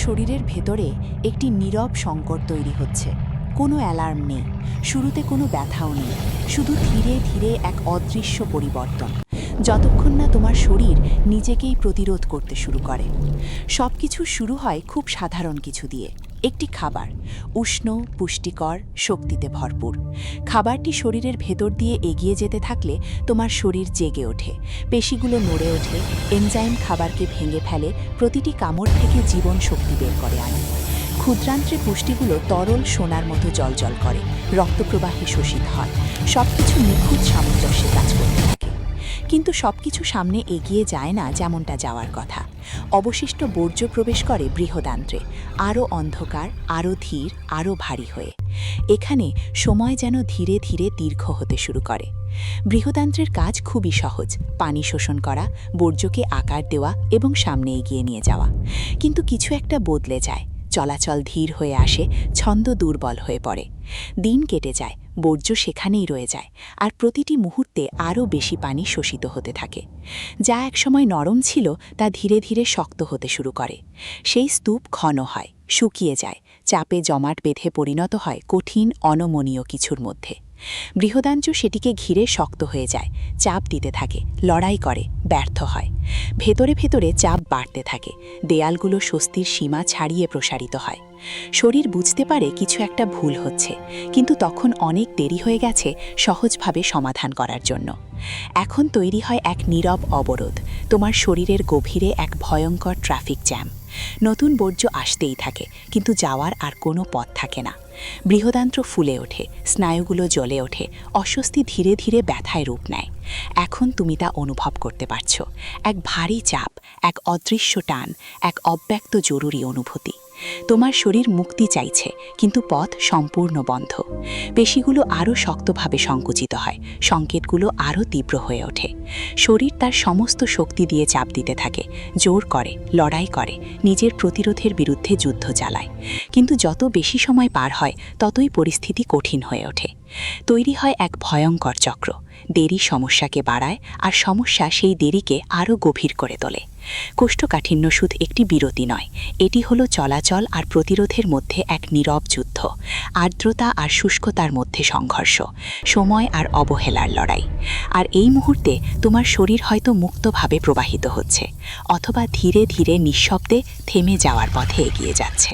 শরীরের ভেতরে একটি নীরব সংকট তৈরি হচ্ছে। কোনো অ্যালার্ম নেই, শুরুতে কোনো ব্যথাও নেই, শুধু ধীরে ধীরে এক অদৃশ্য পরিবর্তন, যতক্ষণ না তোমার শরীর নিজেকেই প্রতিরোধ করতে শুরু করে। সব কিছু শুরু হয় খুব সাধারণ কিছু দিয়ে, একটি খাবার, উষ্ণ, পুষ্টিকর, শক্তিতে ভরপুর। খাবারটি শরীরের ভেতর দিয়ে এগিয়ে যেতে থাকলে তোমার শরীর জেগে ওঠে, পেশিগুলো নড়ে ওঠে, এনজাইম খাবারকে ভেঙে ফেলে, প্রতিটি কামড় থেকে জীবন শক্তি বের করে আনে। ক্ষুদ্রান্ত্রে পুষ্টিগুলো তরল সোনার মতো জ্বলজ্বল করে, রক্তপ্রবাহে শোষিত হয়, সবকিছু নিখুঁত সামঞ্জস্যে কাজ করতে থাকে। কিন্তু সবকিছু সামনে এগিয়ে যায় না যেমনটা যাওয়ার কথা। অবশিষ্ট বর্জ্য প্রবেশ করে বৃহদান্ত্রে, আরও অন্ধকার, আরও ধীর, আরও ভারী হয়ে। এখানে সময় যেন ধীরে ধীরে দীর্ঘ হতে শুরু করে। বৃহদান্ত্রের কাজ খুবই সহজ, পানি শোষণ করা, বর্জ্যকে আকার দেওয়া এবং সামনে এগিয়ে নিয়ে যাওয়া। কিন্তু কিছু একটা বদলে যায়, চলাচল ধীর হয়ে আসে, ছন্দ দুর্বল হয়ে পড়ে। দিন কেটে যায়, বর্জ্য সেখানেই রয়ে যায়, আর প্রতিটি মুহূর্তে আরও বেশি পানি শোষিত হতে থাকে। যা একসময় নরম ছিল তা ধীরে ধীরে শক্ত হতে শুরু করে। সেই স্তূপ ঘন হয়, শুকিয়ে যায়, চাপে জমাট বেঁধে পরিণত হয় কঠিন অনমনীয় কিছুর মধ্যে। বৃহদান্ত্র সেটিকে ঘিরে শক্ত হয়ে যায়, চাপ দিতে থাকে, লড়াই করে, ব্যর্থ হয়। ভেতরে ভেতরে চাপ বাড়তে থাকে, দেয়ালগুলো স্বস্তির সীমা ছাড়িয়ে প্রসারিত হয়। শরীর বুঝতে পারে কিছু একটা ভুল হচ্ছে, কিন্তু তখন অনেক দেরি হয়ে গেছে সহজভাবে সমাধান করার জন্য। এখন তৈরি হয় এক নীরব অবরোধ, তোমার শরীরের গভীরে এক ভয়ঙ্কর ট্রাফিক জ্যাম। নতুন বর্জ্য আসতেই থাকে, কিন্তু যাওয়ার আর কোনো পথ থাকে না। বৃহদান্ত্র ফুলে ওঠে, স্নায়ুগুলো জ্বলে ওঠে, অস্বস্তি ধীরে ধীরে ব্যথায় রূপ নেয়। এখন তুমি তা অনুভব করতে পারছো, এক ভারী চাপ, এক অদৃশ্য টান, এক অব্যক্ত জরুরি অনুভূতি। তোমার শরীর মুক্তি চাইছে, কিন্তু পথ সম্পূর্ণ বন্ধ। পেশিগুলো আরও শক্তভাবে সংকুচিত হয়, সংকেতগুলো আরও তীব্র হয়ে ওঠে। শরীর তার সমস্ত শক্তি দিয়ে চাপ দিতে থাকে, জোর করে, লড়াই করে, নিজের প্রতিরোধের বিরুদ্ধে যুদ্ধ চালায়। কিন্তু যত বেশি সময় পার হয়, ততই পরিস্থিতি কঠিন হয়ে ওঠে। তৈরি হয় এক ভয়ঙ্কর চক্র। দেরি সমস্যাকে বাড়ায়, আর সমস্যা সেই দেরিকে আরও গভীর করে তোলে। কোষ্ঠকাঠিন্য শুধু একটি বিরতি নয়, এটি হলো চলাচল আর প্রতিরোধের মধ্যে এক নীরব যুদ্ধ, আর্দ্রতা আর শুষ্কতার মধ্যে সংঘর্ষ, সময় আর অবহেলার লড়াই। আর এই মুহূর্তে তোমার শরীর হয়তো মুক্তভাবে প্রবাহিত হচ্ছে, অথবা ধীরে ধীরে নিঃশব্দে থেমে যাওয়ার পথে এগিয়ে যাচ্ছে।